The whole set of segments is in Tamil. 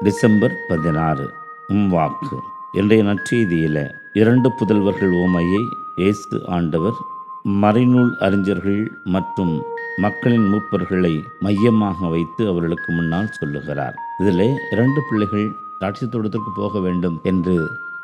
டிசம்பர் 16 வாக்கு. இன்றைய நற்செய்தியில 2 புதல்வர்கள் உவமையை இயேசு ஆண்டவர் மறைநூல் அறிஞர்கள் மற்றும் மக்களின் மூப்பர்களை மையமாக வைத்து அவர்களுக்கு முன்னால் சொல்லுகிறார். இதில் 2 பிள்ளைகள் திராட்சை தோட்டத்திற்கு போக வேண்டும் என்று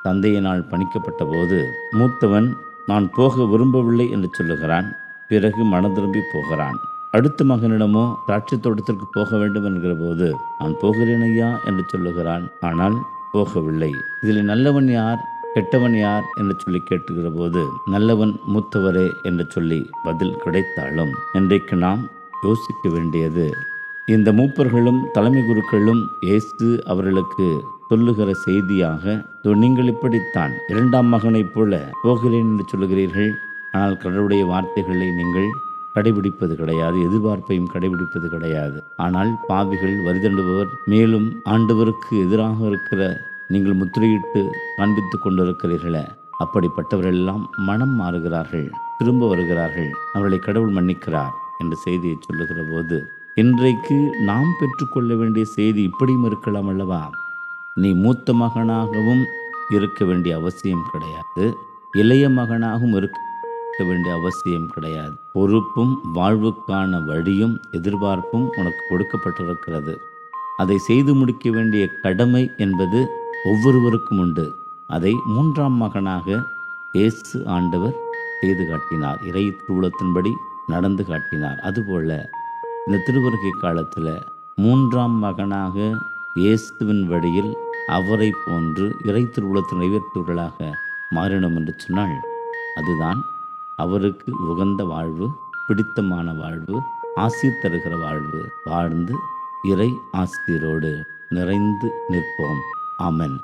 தந்தையினால் பணிக்கப்பட்ட போது மூத்தவன் நான் போக விரும்பவில்லை என்று சொல்லுகிறான். பிறகு மனம் திரும்பி போகிறான். அடுத்த மகனிடமோ திராட்சை தோட்டத்திற்கு போக வேண்டும் என்கிற போது நான் போகிறேன் ஐயா என்று சொல்லுகிறான். ஆனால் போகவில்லை. இதில் நல்லவன் யார் கெட்டவன் யார் என்று சொல்லி கேட்டுகிற போது நல்லவன் மூத்தவரே என்று சொல்லி பதில் கிடைத்தாலும் இன்றைக்கு நாம் யோசிக்க வேண்டியது, இந்த மூப்பர்களும் தலைமை குருக்களும் இயேசு அவர்களுக்கு சொல்லுகிற செய்தியாக, நீங்கள் இப்படித்தான் 2ஆம் மகனைப் போல போகிறேன் என்று சொல்லுகிறீர்கள், ஆனால் கடவுளுடைய வார்த்தைகளை நீங்கள் கடைபிடிப்பது கிடையாது, எதிர்பார்ப்பையும் கடைபிடிப்பது கிடையாது. ஆனால் பாவிகள் வரிதண்டுபவர் மேலும் ஆண்டவருக்கு எதிராக இருக்கிற நீங்கள் முத்திரையிட்டு காண்பித்து கொண்டிருக்கிறீர்களே, அப்படிப்பட்டவர்கள் எல்லாம் மனம் மாறுகிறார்கள், திரும்ப வருகிறார்கள், அவர்களை கடவுள் மன்னிக்கிறார் என்ற செய்தியை சொல்லுகிற போது இன்றைக்கு நாம் பெற்றுக்கொள்ள வேண்டிய செய்தி இப்படியும் இருக்கலாம் அல்லவா? நீ மூத்த மகனாகவும் இருக்க வேண்டிய அவசியம் கிடையாது, இளைய மகனாகவும் இருக்க வேண்டிய அவசியம் கிடையாது. பொறுப்பும் வாழ்வுக்கான வழியும் எதிர்பார்ப்பும் உனக்கு கொடுக்கப்பட்டிருக்கிறது. அதை செய்து முடிக்க வேண்டிய கடமை என்பது ஒவ்வொருவருக்கும் உண்டு. அதை 3ஆம் மகனாக இயேசு ஆண்டவர் செய்து காட்டினார். இறை திருவுளத்தின்படி நடந்து காட்டினார். அதுபோல இந்த திருவருகை காலத்தில் 3ஆம் மகனாக இயேசுவின் வழியில் அவரை போன்று இறை திருவுளத்தின் நிறைவேற்றுவர்களாக மாறினோம் என்று சொன்னால் அதுதான் அவருக்கு உகந்த வாழ்வு, பிடித்தமான வாழ்வு, ஆசீர் தருகிற வாழ்வு. வாழ்ந்து இறை ஆசீரோடு நிறைந்து நிற்போம். ஆமென்.